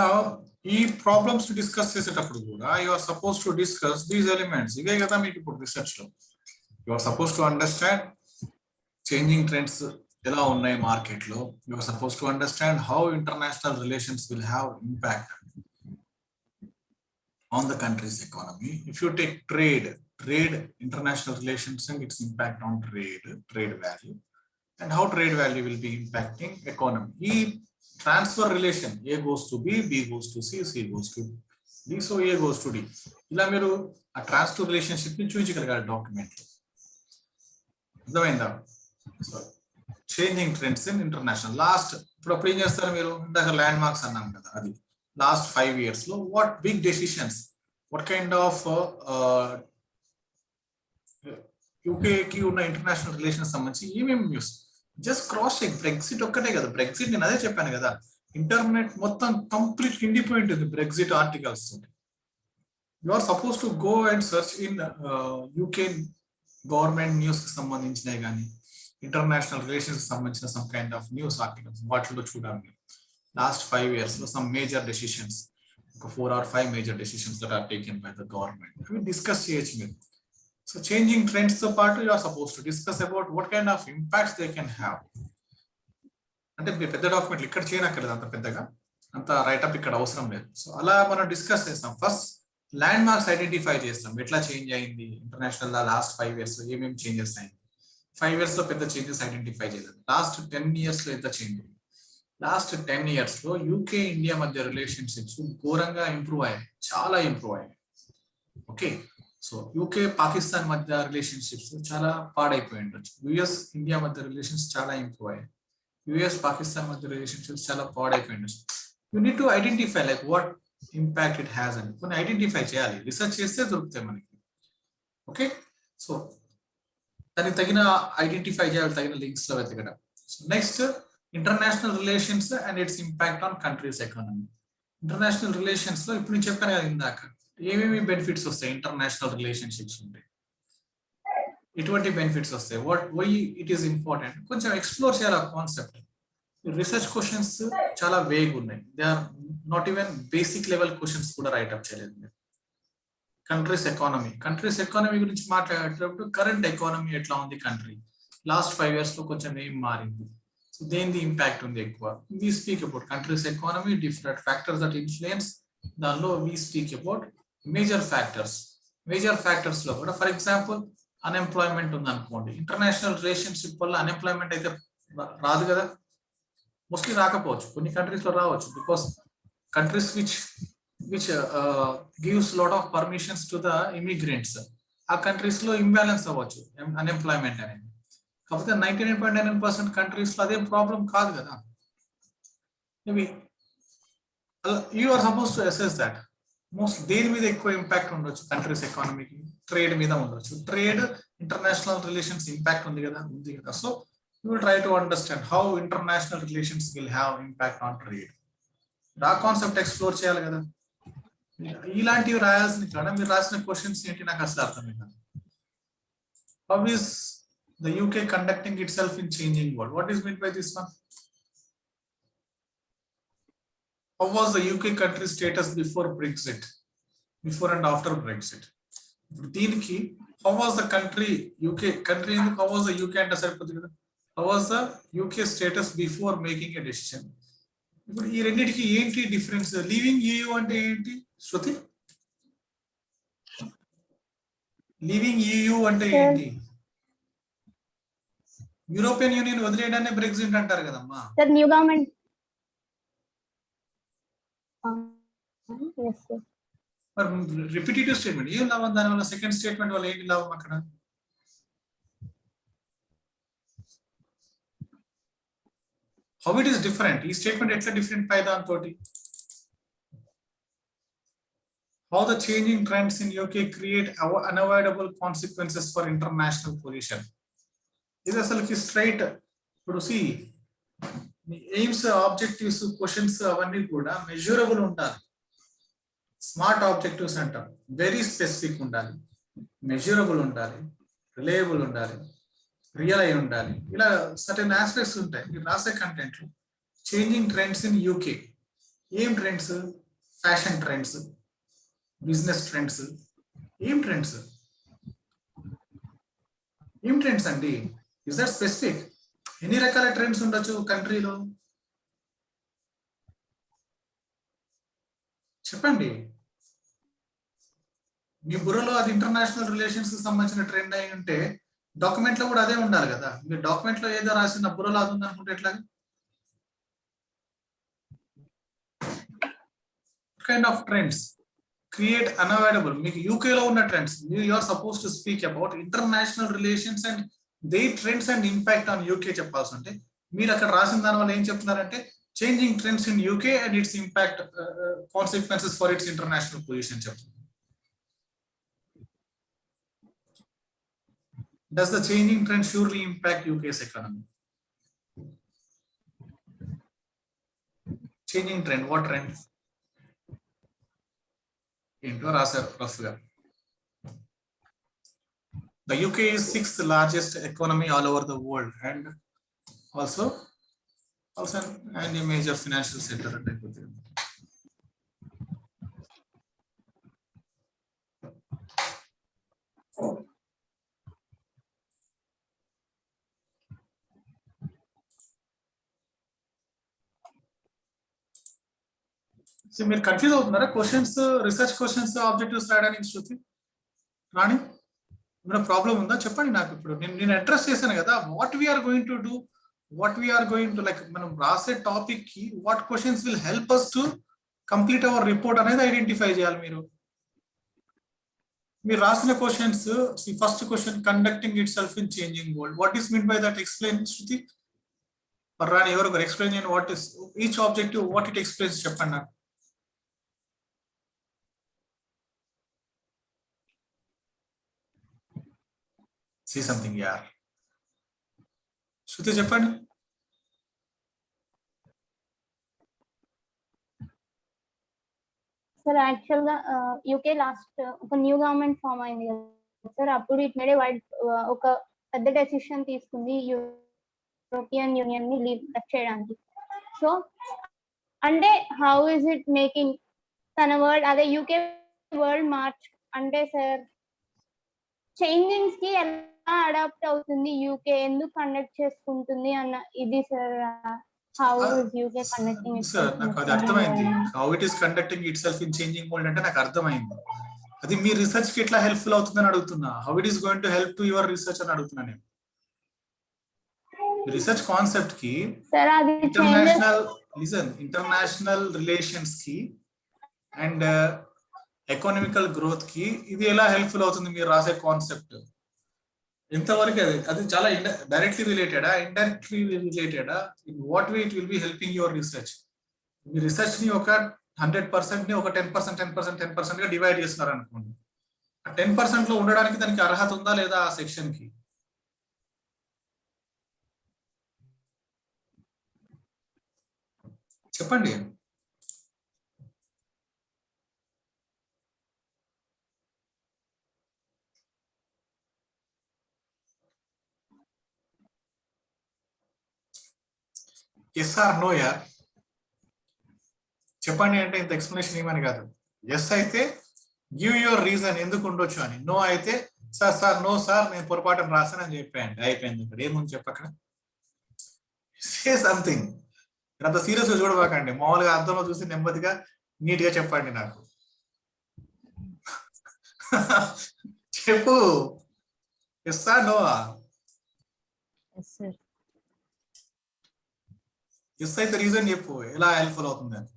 Now ఈ problems discuss చేసేటప్పుడు కూడా you are supposed to discuss these elements. ఇవే కదా మీకు ఇప్పుడు రీసెర్చ్ లో you are supposed to understand changing trends ఎలా ఉన్నాయి మార్కెట్ లో. You are supposed to understand how international relations will have impact on the country's economy. If you take trade, international relations and its impact on trade value, and how trade value will be impacting economy. E transfer relation, A goes to B, B goes to C, C goes to D, so A goes to D. ఇలా మీరు ఆ transfer relationship ని చూపించగలగాలి document లో. అర్థమైందా? So changing trends in international. Last ఇప్పుడు ఏం చేస్తారు మీరు? ఇందాక ల్యాండ్ మార్క్స్ అన్నాం కదా, అది last 5 years lo what big decisions, what kind of UK ki unna international relations సంబంధించి ఏమేమి news. Just cross check. Brexit ఒక్కటే కదా, బ్రెగ్జిట్ నేను అదే చెప్పాను కదా, ఇంటర్నెట్ మొత్తం కంప్లీట్ నిండిపోయి ఉంటుంది Brexit articles. You are supposed to go and search in UK government news కి సంబంధించినవి కానీ ఇంటర్నేషనల్ రిలేషన్స్ సంబంధించిన some kind of news articles వాటిలో చూడాలి. Last 5 years, some major decisions, 4 or 5 major decisions that are taken by the government. We discuss CHM. So changing trends so part you are supposed to discuss about what kind of impacts they can have. అంటే మీ పెద్ద డాక్యుమెంట్లు ఇక్కడ చేయనక్కర్లేదు, అంత పెద్దగా అంత write-up ఇక్కడ అవసరం లేదు. సో అలా మనం డిస్కస్ చేస్తాం. ఫస్ట్ ల్యాండ్ మార్క్స్ ఐడెంటిఫై చేస్తాం, ఎట్లా చేంజ్ అయింది ఇంటర్నేషనల్ లాస్ట్ 5 years లో ఏమేమి చేంజెస్ అయింది. 5 years లో పెద్ద చేంజెస్ ఐడెంటిఫై చేయలేదు. లాస్ట్ 10 years లో ఎంత చేంజ్ అయింది. లాస్ట్ 10 years లో యూకే ఇండియా మధ్య రిలేషన్షిప్స్ ఘోరంగా ఇంప్రూవ్ అయ్యాయి, చాలా ఇంప్రూవ్ అయ్యాయి. ఓకే, సో యూకే పాకిస్తాన్ మధ్య రిలేషన్షిప్స్ చాలా పాడైపోయి ఉండొచ్చు. యుఎస్ ఇండియా మధ్య రిలేషన్స్ చాలా ఇంప్రూవ్ అయ్యాయి. యుఎస్ పాకిస్తాన్ మధ్య రిలేషన్షిప్స్ చాలా పాడైపోయి ఉండొచ్చు. You need to identify like what impact it has అని కొన్ని ఐడెంటిఫై చేయాలి. రీసెర్చ్ చేస్తే దొరుకుతాయి మనకి. ఓకే, సో దానికి తగిన ఐడెంటిఫై చేయాలి, తగిన లింక్స్ లో వెతకడం. So next international relations and its impact on countries economy. International relations లో ఇప్పుడు నేను చెప్పాను కదా ఇందాక, ఏమేమి బెనిఫిట్స్ వస్తాయి ఇంటర్నేషనల్ రిలేషన్షిప్స్ ఉంటే, ఎటువంటి బెనిఫిట్స్ వస్తాయి, what why it is important, కొంచెం ఎక్స్ప్లోర్ చేయాలి ఆ కాన్సెప్ట్. రీసెర్చ్ క్వశ్చన్స్ చాలా వేగ్ ఉన్నాయి, they are not even basic level questions కూడా రైట్అప్ చేయలేదు మీరు. కంట్రీస్ ఎకానమీ గురించి మాట్లాడేటప్పుడు కరెంట్ ఎకానమీ ఎట్లా ఉంది కంట్రీ, లాస్ట్ 5 years లో కొంచెం ఏం మారింది, సో దేని ఇంపాక్ట్ ఉంది ఎక్కువ. We speak about countries economy, different factors that influence. దానిలో we speak about major factors లో కూడా, ఫర్ ఎగ్జాంపుల్ అన్ఎంప్లాయ్మెంట్ ఉంది అనుకోండి, ఇంటర్నేషనల్ రిలేషన్షిప్ వల్ల అన్ఎంప్లాయ్మెంట్ అయితే రాదు కదా, మోస్ట్లీ రాకపోవచ్చు, కొన్ని కంట్రీస్ లో రావచ్చు. Because countries which gives lot of permissions to the immigrants, ఆ కంట్రీస్ లో ఇంబ్యాలెన్స్ అవ్వచ్చు అన్ఎంప్లాయ్మెంట్ అనేది. కాకపోతే 99.99% కంట్రీస్ లో అదేం ప్రాబ్లం కాదు కదా. Maybe you are supposed to assess that most దేని మీద ఎక్కువ ఇంపాక్ట్ ఉండొచ్చు కంట్రీస్ ఎకానమీకి, ట్రేడ్ మీద ఉండొచ్చు. ట్రేడ్ ఇంటర్నేషనల్ రిలేషన్స్ ఇంపాక్ట్ ఉంది కదా. So you will try to understand how international relations will have impact on trade. ఆ కాన్సెప్ట్ ఎక్స్ప్లోర్ చేయాలి కదా. ఇలాంటివి రాయాల్సిన కాడ మీరు రాసిన క్వశ్చన్స్ ఏంటి నాకు అసలు అర్థమే కాదు. How is the UK conducting itself in changing world? What is meant by this one? How was the UK country status before Brexit, before and after Brexit? దీనికి how was the UK country, how was the UK అంటే సరిపోతుంది కదా, how was the UK status before making a decision? ఇప్పుడు ఈ రెండింటికి ఏంటి difference? Leaving EU అంటే ఏంటి శృతి? లీవింగ్ EU అంటే ఏంటి? యూరోపియన్ యూనియన్ వదిలేయడాన్ని బ్రెగ్జిట్ అంటారు కదమ్మా. న్యూ గవర్నమెంట్ రిపిటేటివ్ స్టేట్మెంట్ ఏం లాభం దాని వల్ల? సెకండ్ స్టేట్మెంట్ వల్ల ఏంటి లాభం అక్కడ? How it is different? ఈ స్టేట్మెంట్ ఎట్లా డిఫరెంట్ పై దాంతోటి? How the changing trends in UK create unavoidable consequences for international position. ఇది అసలుకి స్ట్రైట్. ఇప్పుడు సి ఎయిమ్స్, ఆబ్జెక్టివ్స్, క్వశ్చన్స్ అవన్నీ కూడా మెజరబుల్ ఉండాలి. స్మార్ట్ ఆబ్జెక్టివ్స్ అంటాం. వెరీ స్పెసిఫిక్ ఉండాలి, మెజరబుల్ ఉండాలి, రిలయబుల్ ఉండాలి, రియల్ అయి ఉండాలి. ఇలా సర్టెన్ ఆస్పెక్ట్స్ ఉంటాయి మీరు రాసే కంటెంట్ లో. చేంజింగ్ ట్రెండ్స్ ఇన్ UK ఏం trends? Fashion trends, business trends, ఏం ట్రెండ్స్? ఏం ట్రెండ్స్ అండి? Is that specific? ఎన్ని రకాల ట్రెండ్స్ ఉండొచ్చు కంట్రీలో? చెప్పండి. మీ బుర్రలో అది ఇంటర్నేషనల్ రిలేషన్స్ కి సంబంధించిన ట్రెండ్ అయి ఉంటే డాక్యుమెంట్ లో కూడా అదే ఉండాలి కదా. మీరు డాక్యుమెంట్ లో ఏదో రాసిన బుర్రలో అది ఉంది అనుకుంటే ఎట్లా? Kind of trends create unavoidable. మీకు యూకేలో ఉన్న trends, you are supposed to speak about international relations and they trends and impact on UK చెప్పాల్సి ఉంటే మీరు అక్కడ రాసిన దాని వల్ల ఏం చెప్తున్నారంటే changing trends in UK and its impact consequences for its international position చెప్తున్నారు. Does the changing trend surely impact UK's economy? Changing trend, what trend? Into Rasa roughly. The UK is 6th largest economy all over the world and also a major financial center. So, మీరు confuse అవుతున్నారా? Questions, research questions, objectives రాయడానికి శృతి రాణి ఏమైనా problem ఉందా చెప్పండి నాకు. ఇప్పుడు నేను address చేశాను కదా, what we are going to do, what we are going to like మనం రాసే టాపిక్ కి what questions will help us to complete our report అనేది ఐడెంటిఫై చేయాలి. మీరు రాసిన questions, first question conducting itself in changing world, what is mean by that? Explain Shruti. Rani ఎవరు explain చేయండి. What is each objective, what it explains చెప్పండి నాకు. See something, yeah. Shruti చెప్పండి. Sir actual గా యూకే లాస్ట్ ఒక న్యూ గవర్నమెంట్ ఫామ్ అయింది కదా sir, అప్పుడు ఇట్ మేడ్ ఒక పెద్ద డెసిషన్ తీసుకుంది యూరోపియన్ యూనియన్ ని లీవ్ చేయడానికి. సో అంటే హౌ ఇస్ ఇట్ మేకింగ్ తన వరల్డ్ అదే యూకే వరల్డ్ మార్చ్ అంటే సార్ చేంజింగ్స్ కి ఎలా అడాప్ట్ అవుతుంది యూకే, ఎందుకు కండక్ట్ చేసుకుంటుంది అన్న ఇది sir. How is UK conducting itself? నాకు అది అర్థమైంది. How it is conducting itself in changing world అంటే నాకు అర్థమైంది. అది మీ రీసెర్చ్ కి ఎట్లా హెల్ప్ఫుల్ అవుతుందని అడుగుతున్నా. How it is going to help to your research అని అడుగుతున్నా నేను. రీసెర్చ్ కాన్సెప్ట్ కి ఇంటర్నేషనల్ రిలేషన్స్ కి అండ్ ఎకనామికల్ గ్రోత్ కి ఇది ఎలా హెల్ప్ఫుల్ అవుతుంది మీరు రాసే కాన్సెప్ట్? ఎంతవరకు అది చాలా డైరెక్ట్లీ రిలేటెడా, ఇండైరెక్ట్లీ రిలేటెడా? In what way it will be helping your research? మీ రీసెర్చ్ ని ఒక 100% ని ఒక 10% గా డివైడ్ చేస్తున్నారు అనుకోండి. ఆ 10% లో ఉండడానికి దానికి అర్హత ఉందా లేదా ఆ సెక్షన్ కి? చెప్పండి. ఎస్ ఆర్ నో యా? చెప్పండి అంటే ఇంత ఎక్స్ప్లెనేషన్ ఏమని కాదు. ఎస్ అయితే గివ్ యువర్ రీజన్ ఎందుకు ఉండొచ్చు అని, నో అయితే సార్ నో సార్ నేను పొరపాటున రాసానని చెప్పాయండి, అయిపోయింది. ఇక్కడ ఏముంది చెప్పక్కడ. Say something. అంత సీరియస్ గా చూడబాకండి, మామూలుగా అర్థంలో చూసి నెమ్మదిగా నీట్ గా చెప్పండి నాకు. చెప్పు. Yes or no? ఎస్ అయితే రీజన్ చెప్పు, ఎలా హెల్ప్ఫుల్ అవుతుంది అని.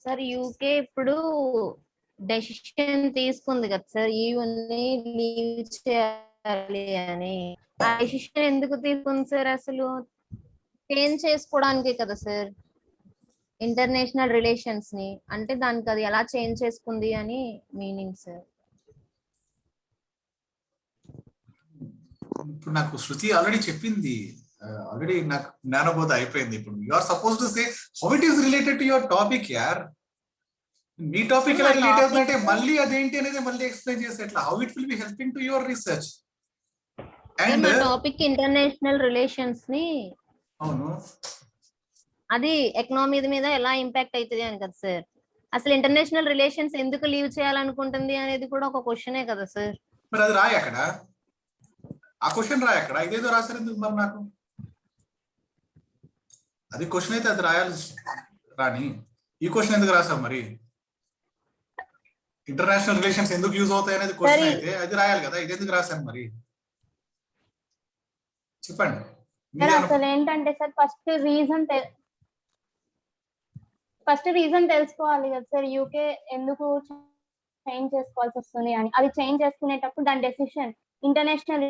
సార్ యూకే ఇప్పుడు డెసిషన్ తీసుకుంది కదా సార్, ఈవెన్ని లీవ్ చేయాలి అని. ఆ డెసిషన్ ఎందుకు తీసుకుంది సార్? అసలు చేంజ్ చేసుకోవడానికే కదా సార్ ఇంటర్నేషనల్ రిలేషన్స్ ని, అంటే దానికి అది ఎలా చేంజ్ చేసుకుంది అని మీనింగ్ సార్. ఇప్పుడు నాకు శృతి ఆల్రెడీ చెప్పింది, ఆల్రెడీ నాకు జ్ఞానబోధ అయిపోయింది. ఇప్పుడు you are supposed to say how it is related to your topic యార్. మీ టాపిక్ ఎలా రిలేట్ అవుతుందంటే మళ్ళీ అదేంటి అనేది మళ్ళీ ఎక్స్ప్లెయిన్ చేస్తే ఎట్లా? How it will be helping to your research. And topic international relations ని అవును. అది ఎకనామీ మీద ఎలా ఇంపాక్ట్ అవుతుంది అని కదా సార్. అసలు ఇంటర్నేషనల్ రిలేషన్స్ ఎందుకు లీవ్ చేయాలనుకుంటుంది అనేది కూడా ఒక క్వశ్చనే కదా సార్. మరి అది రాయి అక్కడ, ఆ క్వశ్చన్ రాయి అక్కడ. ఇదేదో రాశారు ఎందుకు మరి నాకు? అది క్వశ్చన్ అయితే అది రాయాలి రాని, ఈ క్వశ్చన్ ఎందుకు రాసాం మరి? ఇంటర్నేషనల్ రిలేషన్స్ ఎందుకు యూజ్ అవుతాయి అనేది క్వశ్చన్ అయితే అది రాయాలి కదా, ఇది ఎందుకు రాశాను మరి చెప్పండి. సార్ అసలు ఏంటంటే సార్ ఫస్ట్ రీజన్ తెలుసుకోవాలి కదా సార్, యూకే ఎందుకు చేంజ్ చేసుకోవాల్సి వస్తుంది అని. అది చేంజ్ చేసుకునేటప్పుడు దాని డెసిషన్ ఇంటర్నేషనల్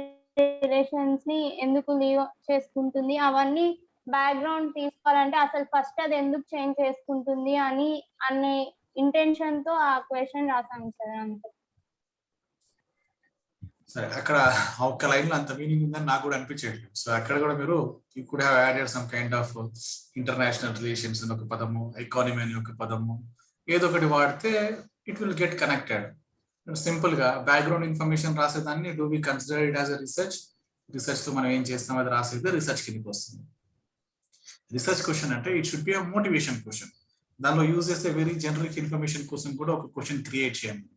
రిలేషన్స్ ని ఎందుకు లీవ్ చేసుకుంటుంది అవన్నీ బ్యాక్గ్రౌండ్ తీసుకోవాలంటే అసలు ఫస్ట్ అది ఎందుకు చేంజ్ చేసుకుంటుంది అని అనే ఇంటెన్షన్ తో ఆ క్వశ్చన్ రాసాను సార్ అంతే. సరే, అక్కడ ఒక్క లైన్ లో అంత మీనింగ్ ఉందని నాకు కూడా అనిపించట్లేదు. సో అక్కడ కూడా మీరు you could have added some kind of international relations అని ఒక పదము, ఎకానమీ అని ఒక పదము, ఏదో ఒకటి వాడితే it will get connected. Simple గా బ్యాక్గ్రౌండ్ ఇన్ఫర్మేషన్ రాసేదాన్ని do we consider it as a research తో మనం ఏం చేస్తాం అది రాసేది రీసెర్చ్ కిందకి వస్తుంది. రీసెర్చ్ క్వశ్చన్ అంటే it should be a motivation question. దానిలో యూజ్ చేస్తే వెరీ జనరిక్ ఇన్ఫర్మేషన్ కోసం కూడా ఒక క్వశ్చన్ క్రియేట్ చేయండి.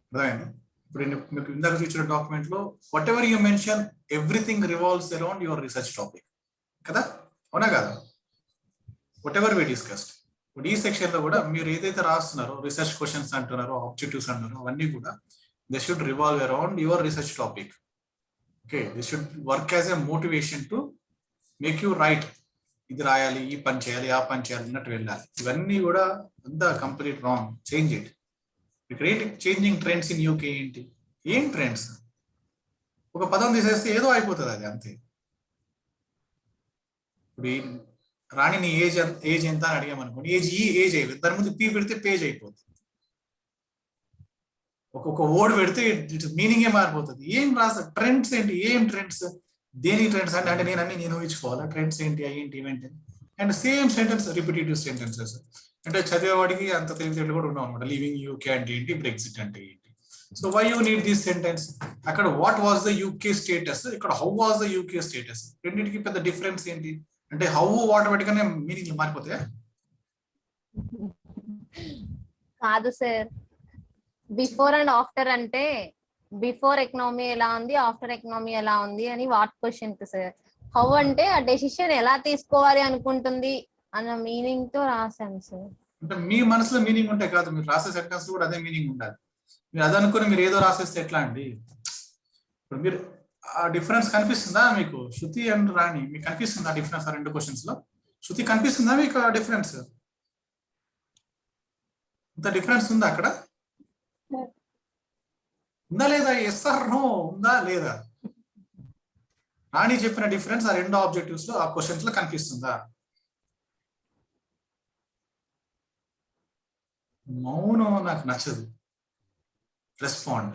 అర్థమైంది? ఇప్పుడు మీకు ఇందాక చూసిన డాక్యుమెంట్ లో whatever you mention everything revolves around your research topic కదా, అవునా కదా? Whatever we discussed. ఇప్పుడు ఈ సెక్షన్ లో కూడా మీరు ఏదైతే రాస్తున్నారో రీసెర్చ్ క్వశ్చన్స్ అంటున్నారో, ఆబ్జెక్టివ్స్ అంటున్నారో, అవన్నీ కూడా they should revolve around your research topic. Okay, they should work as a motivation to make you write. ఇది రాయాలి, ఈ పని చేయాలి, ఆ పని చేయాలి అన్నట్టు వెళ్ళాలి. ఇవన్నీ కూడా అంతా కంప్లీట్ రాంగ్. Change it. ఇక్కడ ఏంటి చేంజింగ్ ట్రెండ్స్ ఇన్ యూకే ఏంటి? ఏం ట్రెండ్స్? ఒక పదం తీసేస్తే ఏదో అయిపోతుంది అది అంతే. ఇప్పుడు రాణిని ఏజ్ ఎంత అని అడిగామనుకోండి, ఏజ్ అయిపోతుంది. దాని ముందు పీ పెడితే పేజ్ అయిపోతుంది. ఒక్కొక్క వర్డ్ పెడితే మీనింగే మారిపోతుంది. ఏం రాసా ట్రెండ్స్ ఏంటి? ఏం ట్రెండ్స్? దేని ట్రెండ్స్ అంటే నేను ఊహించుకోవాలా ట్రెండ్స్ ఏంటి, ఏంటి event? And same sentence, repetitive sentences. అంటే చదివేవాడికి అంత తెలివితేటలు కూడా ఉన్నాం అనమాట. లివింగ్ యూకే అంటే ఏంటి, బ్రెగ్జిట్ అంటే ఏంటి. So why you need this sentence? అక్కడ what was the UK status, ఇక్కడ how was the UK status. రెండింటికి పెద్ద డిఫరెన్స్ ఏంటి అంటే హౌ ఆటోమేటిక్ గానే మీనింగ్ మారిపోతాయా? కాదు సార్, బిఫోర్ అండ్ ఆఫ్టర్ అంటే బిఫోర్ ఎకనామీ ఎలా ఉంది, ఆఫ్టర్ ఎకనామీ ఎలా ఉంది అని వాట్ క్వశ్చన్ సార్. హౌ అంటే ఆ డెసిషన్ ఎలా తీసుకోవాలి అనుకుంటుంది అన్న మీనింగ్ తో రాశాను సార్. అంటే మీ మనసులో మీనింగ్ ఉంటే కాదు, మీరు రాసే సెంటెన్స్ కూడా అదే మీనింగ్ ఉండాలి. మీరు అదనుకుని మీరు ఏదో రాసేస్తే ఎట్లా అండి? ఇప్పుడు మీరు ఆ డిఫరెన్స్ కనిపిస్తుందా మీకు? శృతి అండ్ రాణి మీకు కనిపిస్తుందా డిఫరెన్స్ ఆ రెండు క్వశ్చన్స్ లో? శృతి కనిపిస్తుందా మీకు ఆ డిఫరెన్స్? ఇంత డిఫరెన్స్ ఉందా అక్కడ? ఉందా లేదా? ఎస్ ఆర్ నో, ఉందా లేదా? రాణి చెప్పిన డిఫరెన్స్ ఆ రెండు ఆబ్జెక్టివ్స్ లో, ఆ క్వశ్చన్స్ లో కనిపిస్తుందా? మౌనం నాకు నచ్చదు. రెస్పాండ్.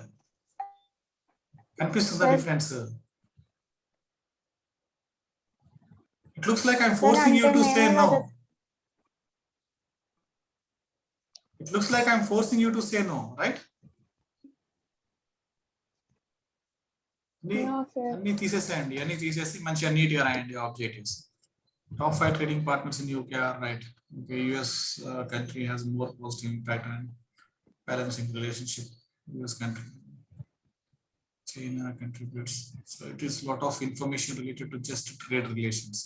కనిపిస్తుందా difference? It looks like I'm forcing you to say no. It looks like I'm forcing you to say no, right? అన్ని తీసేసేయండి, అన్ని తీసేసి మంచిగా నీట్ గా రాయండి objectives. Top 5 trading partners in UK are right. Okay, US country has more positive impact on balancing relationship. US country, China contributes. So it is a lot of information related to just trade relations.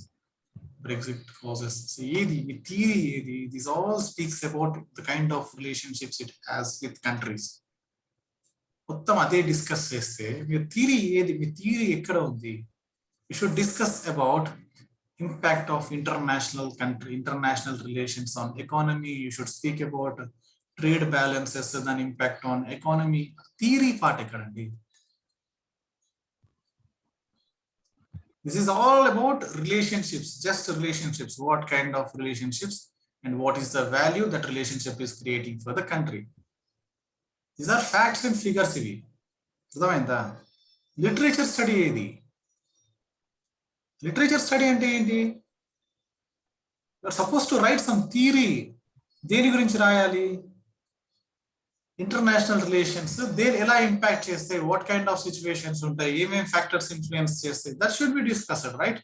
Brexit causes. So the theory, this all speaks about the kind of relationships it has with countries. మొత్తం అదే discuss చేస్తే మీ theory ఏది? మీ theory ఎక్కడ ఉంది? You should discuss about impact of international relations on economy. You should speak about trade balances, దాని impact on economy. Theory part ఎక్కడండి? This is all about relationships, just relationships. What kind of relationships and what is the value that relationship is creating for the country. These are facts and figures. అర్థమైందా? Literature study ఏది? Literature study అంటే ఏంటి? You are supposed to write some theory. దేని గురించి రాయాలి? International relations దేని ఎలా impact చేస్తాయి, వాట్ కైండ్ ఆఫ్ సిచ్యువేషన్స్ ఉంటాయి, ఏమేమి ఫ్యాక్టర్స్ ఇన్ఫ్లుయెన్స్ చేస్తాయి, that should be discussed, right?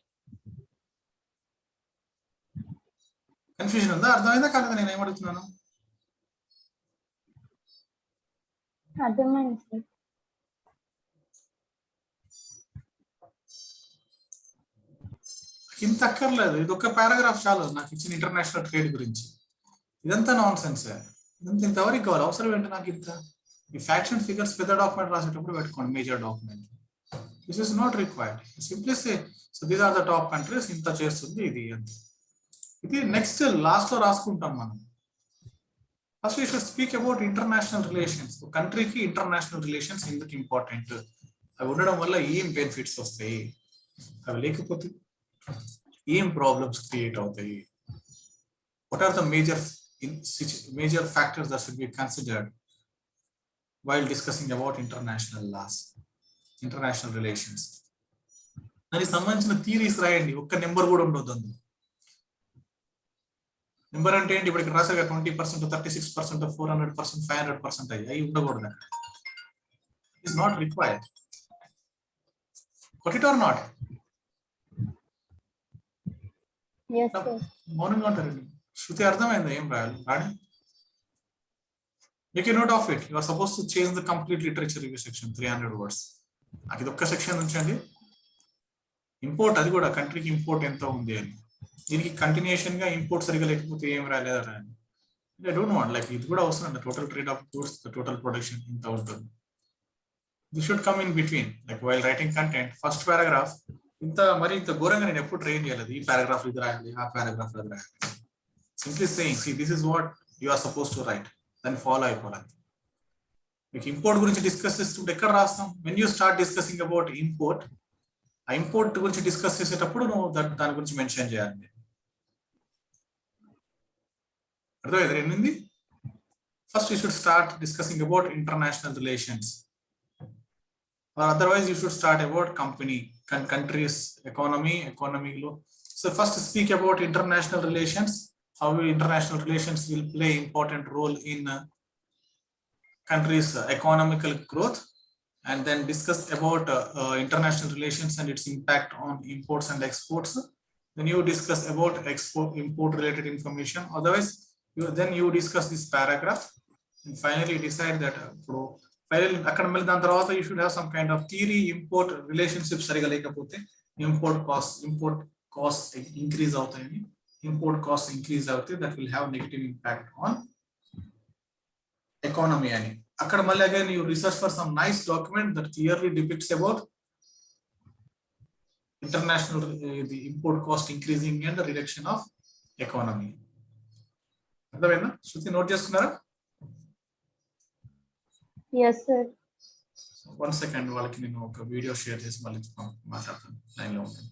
Confusion ఉందా? అర్థమైందా కాలేదా నేను ఏమడుగుతున్నాను? అర్థమైంది సార్. ఇంత అక్కర్లేదు, ఇది ఒక పారాగ్రాఫ్ చాలు నాకు ఇచ్చిన ఇంటర్నేషనల్ ట్రేడ్ గురించి. ఇదంతా నాన్ సెన్స్. ఇదంతా ఇంతవరకు కావాలి, అవసరం ఏంటి నాకు ఇంత? ఈ ఫ్యాక్ట్స్ అండ్ ఫిగర్స్ పెద్ద డాక్యుమెంట్ రాసేటప్పుడు పెట్టుకోండి, major document. This is not required. Simply say so these are the top countries, ఇంత చేస్తుంది ఇది అంతే. ఇది నెక్స్ట్ లాస్ట్ లో రాసుకుంటాం మనం. First you should speak about international relations. కంట్రీకి ఇంటర్నేషనల్ రిలేషన్స్ ఎందుకు ఇంపార్టెంట్, అవి ఉండడం వల్ల ఏం బెనిఫిట్స్ వస్తాయి, అవి లేకపోతే ఏం ప్రాబ్లమ్స్ క్రియేట్ అవుతాయి, what are the major factors that should be considered while discussing about international laws, international relations. దానికి సంబంధించిన థియరీస్ రాయండి, ఒక్క నెంబర్ కూడా ఉండొద్దు అందులో. నెంబర్ అంటే ఏంటి? ఇప్పుడు రాసాగా 20%, 36%, 400%, 500% అవి ఉండకూడదు. Is not required. Got it or not? Yes sir. మౌనంగా ఉంటారండి. శృతి అర్థమైందా ఏం రాయాలి? రాణి, make a note of it. You are supposed to change the complete literature review section, 300 words. నాకు ఇది ఒక్క సెక్షన్ ఉంచండి. ఇంపోర్ట్, అది కూడా కంట్రీకి ఇంపోర్ట్ ఎంత ఉంది అని. దీనికి కంటిన్యూషన్ గా ఇంపోర్ట్ సరిగా లేకపోతే ఏం రాలేదా రాయండి. ఐ డోంట్ వాంట్ లైక్ ఇది కూడా అవసరం అండి. Total trade of goods, total production ఇంత ఉంటుంది. This should come in between, like while writing content. First paragraph ఇంత ఘోరంగా నేను ఎప్పుడు ట్రైన్ చేయలేదు. ఈ పారాగ్రాఫ్ ఇది రాయాలి, ఆ పారాగ్రాఫ్ ఇది రాయాలి. Simply saying, see, this is what you are supposed to write. Then follow అయిపోవాలి. మీకు ఇంపోర్ట్ గురించి డిస్కస్ చేస్తుంటే ఎక్కడ రాస్తాం? when you start discussing about import, ఆ ఇంపోర్ట్ గురించి డిస్కస్ చేసేటప్పుడు నువ్వు దాని గురించి మెన్షన్ చేయాలి. అర్థమైంది ఏంది? First you should start discussing about international relations, or otherwise you should start about company, countries, economy లో. So first speak about international relations, how international relations will play important role in countries' economical growth, and then discuss about international relations and its impact on imports and exports. Then you discuss about import related information. Otherwise you discuss this paragraph and finally decide that అక్కడ మళ్ళీ దాని తర్వాత you should have some kind of theory. Import relationships సరిగా లేకపోతే import costs increase అవుతాయని, import costs increase అవుతాయి, that will have negative impact on economy అని. అక్కడ మళ్ళీ again you research for some nice document that clearly depicts about international the import cost increasing and the reduction of economy. అర్థమైందా? శృతి note చేసుకున్నారా? Yes sir. 1 second వాళ్ళకి నేను ఒక video share చేసి మళ్ళీ మాట్లాడతాను. లైన్ లో ఉంటాను.